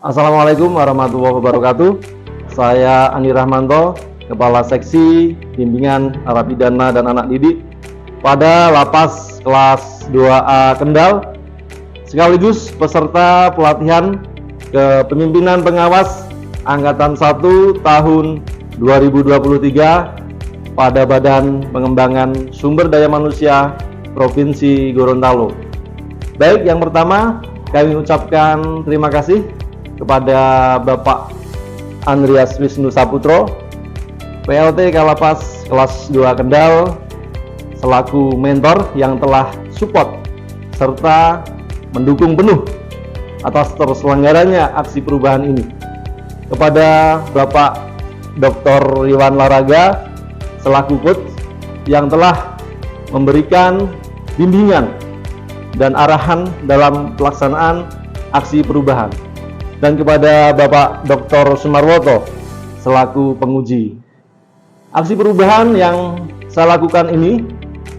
Assalamualaikum warahmatullahi wabarakatuh. Saya Andi Rahmanto, Kepala Seksi Bimbingan Narapidana dan Anak Didik pada Lapas kelas 2A Kendal, sekaligus peserta pelatihan Kepemimpinan Pengawas Angkatan 1 tahun 2023 pada Badan Pengembangan Sumber Daya Manusia Provinsi Gorontalo. Baik, yang pertama kami ucapkan terima kasih kepada Bapak Andreas Wisnu Saputro, PLT Kalapas kelas 2 Kendal, selaku mentor yang telah support serta mendukung penuh atas terselenggaranya aksi perubahan ini. Kepada Bapak Dr. Iwan Laraga selaku coach yang telah memberikan bimbingan dan arahan dalam pelaksanaan aksi perubahan, dan kepada Bapak Dr. Sumarwoto selaku penguji. Aksi perubahan yang saya lakukan ini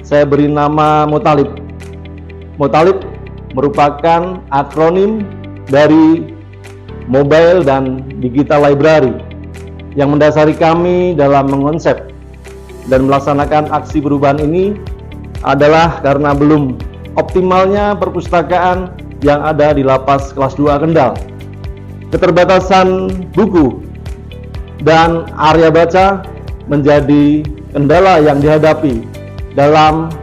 saya beri nama Motalib. Motalib merupakan akronim dari Mobile dan Digital Library yang mendasari kami dalam mengonsep dan melaksanakan aksi perubahan ini adalah karena belum optimalnya perpustakaan yang ada di Lapas kelas 2 Kendal. Keterbatasan buku dan area baca menjadi kendala yang dihadapi dalam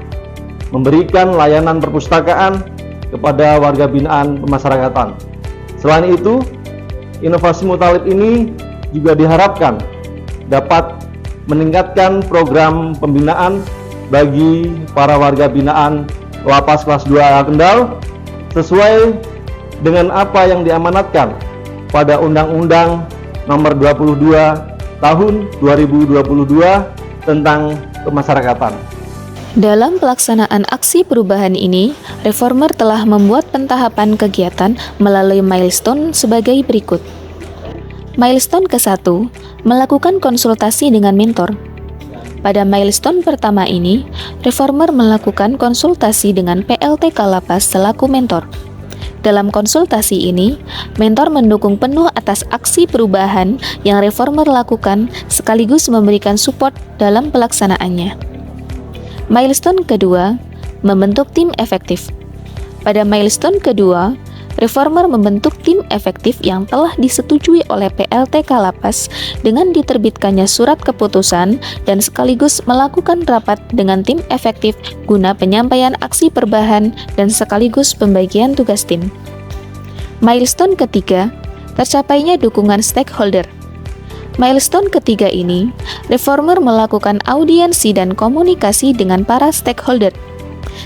memberikan layanan perpustakaan kepada warga binaan pemasyarakatan. Selain itu, inovasi Motalib ini juga diharapkan dapat meningkatkan program pembinaan bagi para warga binaan Lapas kelas 2A Kendal sesuai dengan apa yang diamanatkan pada Undang-Undang Nomor 22 Tahun 2022 tentang Pemasyarakatan. Dalam pelaksanaan aksi perubahan ini, Reformer telah membuat pentahapan kegiatan melalui milestone sebagai berikut. Milestone ke-1, melakukan konsultasi dengan mentor. Pada milestone pertama ini, Reformer melakukan konsultasi dengan PLT Kalapas selaku mentor. Dalam konsultasi ini, mentor mendukung penuh atas aksi perubahan yang Reformer lakukan sekaligus memberikan support dalam pelaksanaannya. Milestone kedua, membentuk tim efektif. Pada milestone kedua, Reformer membentuk tim efektif yang telah disetujui oleh PLT Kalapas dengan diterbitkannya surat keputusan dan sekaligus melakukan rapat dengan tim efektif guna penyampaian aksi perubahan dan sekaligus pembagian tugas tim. Milestone ketiga, tercapainya dukungan stakeholder. Milestone ketiga ini, Reformer melakukan audiensi dan komunikasi dengan para stakeholder.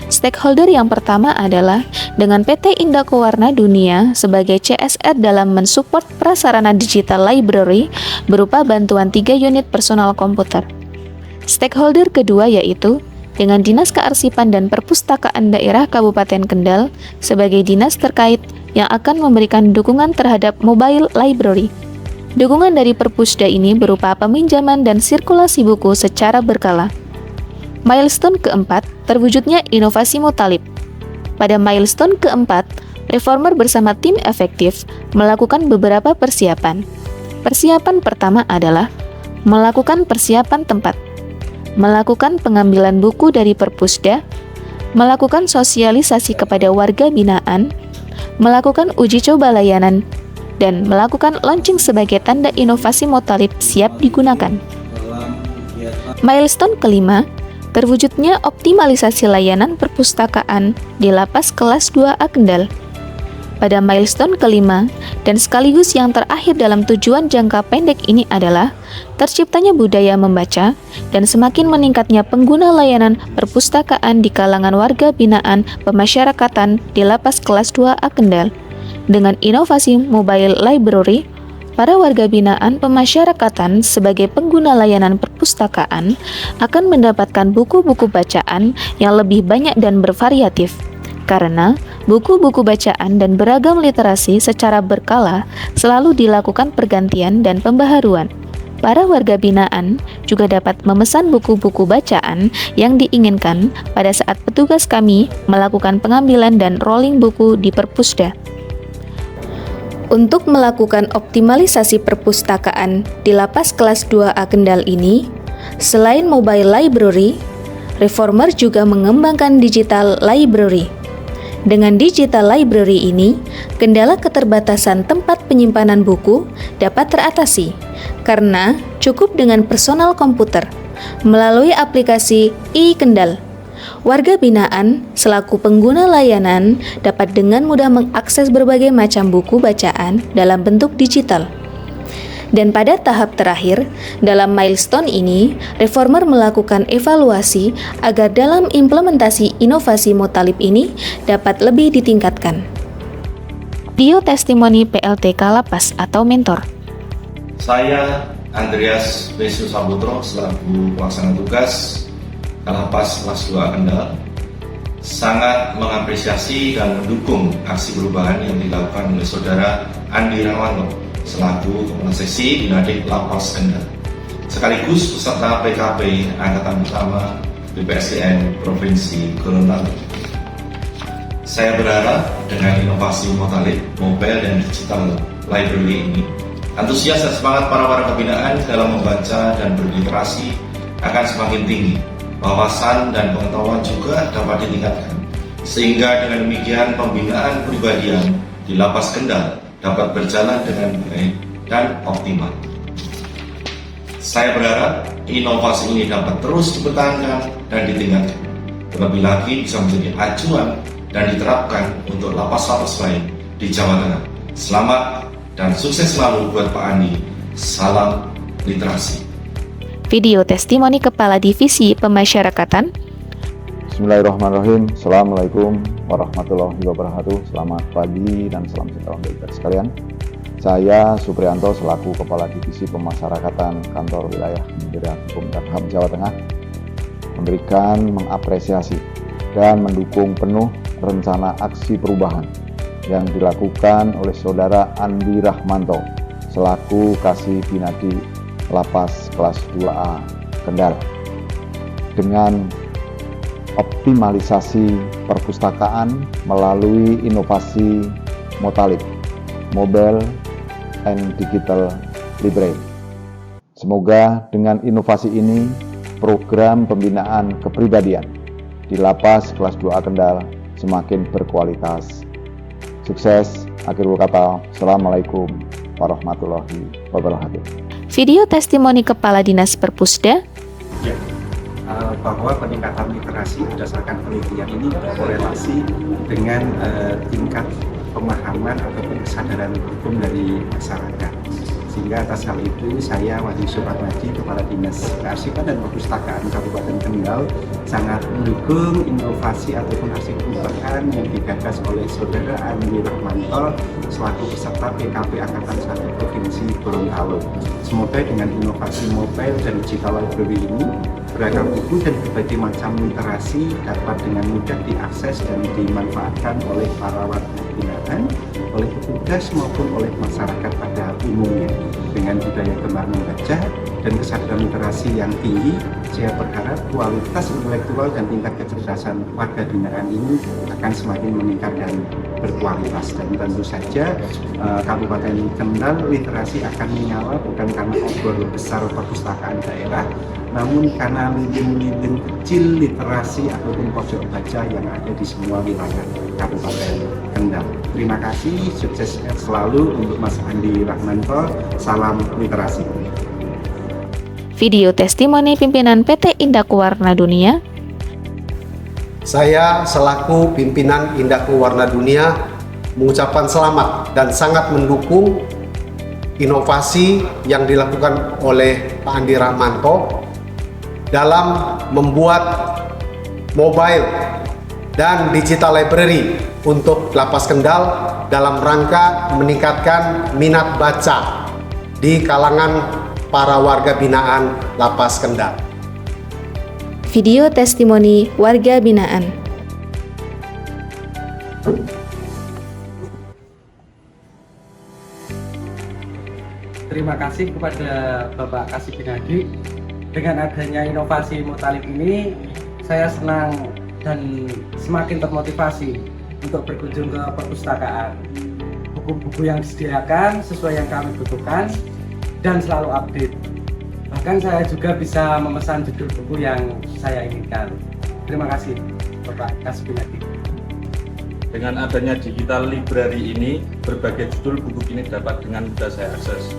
Stakeholder yang pertama adalah dengan PT Indako Warna Dunia sebagai CSR dalam mensupport prasarana digital library berupa bantuan 3 unit personal komputer. Stakeholder kedua yaitu dengan Dinas Kearsipan dan Perpustakaan Daerah Kabupaten Kendal sebagai dinas terkait yang akan memberikan dukungan terhadap mobile library. Dukungan dari Perpusda ini berupa peminjaman dan sirkulasi buku secara berkala. Milestone keempat, terwujudnya inovasi Motalib. Pada milestone keempat, Reformer bersama tim efektif melakukan beberapa persiapan. Persiapan pertama adalah melakukan persiapan tempat, melakukan pengambilan buku dari Perpusda, melakukan sosialisasi kepada warga binaan, melakukan uji coba layanan, dan melakukan launching sebagai tanda inovasi Motalib siap digunakan. Milestone kelima, terwujudnya optimalisasi layanan perpustakaan di Lapas kelas 2A Kendal. Pada milestone kelima, dan sekaligus yang terakhir dalam tujuan jangka pendek ini adalah terciptanya budaya membaca dan semakin meningkatnya pengguna layanan perpustakaan di kalangan warga binaan pemasyarakatan di Lapas kelas 2A Kendal. Dengan inovasi mobile library, para warga binaan pemasyarakatan sebagai pengguna layanan perpustakaan akan mendapatkan buku-buku bacaan yang lebih banyak dan bervariatif. Karena buku-buku bacaan dan beragam literasi secara berkala selalu dilakukan pergantian dan pembaharuan. Para warga binaan juga dapat memesan buku-buku bacaan yang diinginkan pada saat petugas kami melakukan pengambilan dan rolling buku di Perpusda. Untuk melakukan optimalisasi perpustakaan di Lapas Kelas 2A Kendal ini, selain mobile library, Reformer juga mengembangkan digital library. Dengan digital library ini, kendala keterbatasan tempat penyimpanan buku dapat teratasi karena cukup dengan personal komputer melalui aplikasi e-Kendal. Warga binaan selaku pengguna layanan dapat dengan mudah mengakses berbagai macam buku bacaan dalam bentuk digital. Dan pada tahap terakhir, dalam milestone ini, Reformer melakukan evaluasi agar dalam implementasi inovasi Motalib ini dapat lebih ditingkatkan. Video testimoni PLTK Lapas atau mentor. Saya Andreas Besu Sabutro selaku pelaksana tugas Lapas Kelas 2 Kendal sangat mengapresiasi dan mendukung aksi perubahan yang dilakukan oleh Saudara Andi Rahmanto selaku Kepala Seksi Dinadik Lapas Kendal sekaligus peserta PKP Angkatan Pertama BPSDM Provinsi Gorontalo. Saya berharap dengan inovasi Motalib, mobile dan digital library ini, antusias dan semangat para warga binaan dalam membaca dan berliterasi akan semakin tinggi. Wawasan dan pengetahuan juga dapat ditingkatkan, sehingga dengan demikian pembinaan kepribadian di Lapas Kendal dapat berjalan dengan baik dan optimal. Saya berharap inovasi ini dapat terus dipertahankan dan ditingkatkan, terlebih lagi bisa menjadi acuan dan diterapkan untuk lapas-lapas lain di Jawa Tengah. Selamat dan sukses selalu buat Pak Andi. Salam literasi. Video testimoni Kepala Divisi Pemasyarakatan. Bismillahirrahmanirrahim. Assalamualaikum warahmatullahi wabarakatuh. Selamat pagi dan salam sejahtera untuk kita sekalian. Saya Suprianto selaku Kepala Divisi Pemasyarakatan Kantor Wilayah Kementerian Hukum dan HAM Jawa Tengah memberikan, mengapresiasi dan mendukung penuh rencana aksi perubahan yang dilakukan oleh Saudara Andi Rahmanto selaku Kasih Binadi Lapas Kelas 2A Kendal dengan optimalisasi perpustakaan melalui inovasi Motalib, Mobile and Digital Library. Semoga dengan inovasi ini program pembinaan kepribadian di Lapas Kelas 2A Kendal semakin berkualitas. Sukses. Akhir kata, Assalamualaikum warahmatullahi wabarakatuh. Video testimoni Kepala Dinas Perpusda. Ya, bahwa peningkatan literasi berdasarkan penelitian ini berkorelasi dengan tingkat pemahaman ataupun kesadaran hukum dari masyarakat. Sehingga atas hal itu saya Wahyu Supratmaji, Kepala Dinas Kearsipan dan Perpustakaan Kabupaten Kendal sangat mendukung inovasi ataupun aksi perubahan yang digagas oleh Saudara Andi Rahmanto selaku peserta PKP Angkatan 1 Provinsi Gorontalo. Semoga dengan inovasi mobile dan digital library ini beragam buku dan berbagai macam literasi dapat dengan mudah diakses dan dimanfaatkan oleh para warga binaan, oleh petugas maupun oleh masyarakat pada umumnya. Dengan budaya gemar membaca dan kesadaran literasi yang tinggi, saya berharap kualitas intelektual dan tingkat kecerdasan warga binaan ini akan semakin meningkat dan berkualitas. Dan tentu saja Kabupaten Kendal literasi akan menyala bukan karena obor besar perpustakaan daerah, namun karena lilin-lilin kecil literasi ataupun pojok baca yang ada di semua wilayah Kabupaten Kendal. Terima kasih, sukses selalu untuk Mas Andi Rahmanto. Salam literasi. Video testimoni pimpinan PT Indaku Warna Dunia. Saya selaku pimpinan Indaku Warna Dunia mengucapkan selamat dan sangat mendukung inovasi yang dilakukan oleh Pak Andi Rahmanto dalam membuat mobile dan digital library untuk Lapas Kendal dalam rangka meningkatkan minat baca di kalangan para warga binaan Lapas Kendal. Video testimoni warga binaan. Terima kasih kepada Bapak Kasih Binadi. Dengan adanya inovasi Motalib ini, saya senang dan semakin termotivasi untuk berkunjung ke perpustakaan. buku-buku yang disediakan sesuai yang kami butuhkan dan selalu update. Bahkan saya juga bisa memesan judul buku yang saya inginkan. Terima kasih Bapak Kasih Pinadi. Dengan adanya digital library ini, berbagai judul buku kini dapat dengan mudah saya akses.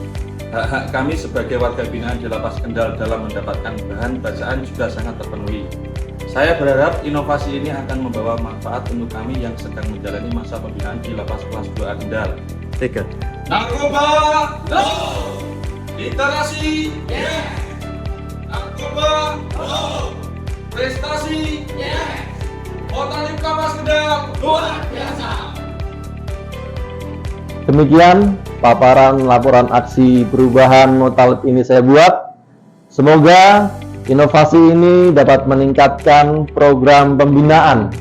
Hak-hak kami sebagai warga binaan di Lapas Kendal dalam mendapatkan bahan bacaan juga sangat terpenuhi. Saya berharap inovasi ini akan membawa manfaat untuk kami yang sedang menjalani masa pembinaan di Lapas Kelas 2 Kendal. 3. Narkoba, no! Literasi, yeah! Narkoba, no! Prestasi, yeah! Motalip Lapas Kendal, luar biasa! Demikian paparan laporan aksi perubahan Motalib ini saya buat. Semoga inovasi ini dapat meningkatkan program pembinaan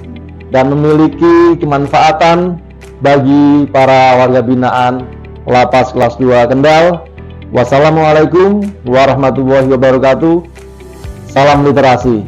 dan memiliki kemanfaatan bagi para warga binaan Lapas Kelas 2 Kendal. Wassalamualaikum warahmatullahi wabarakatuh. Salam literasi.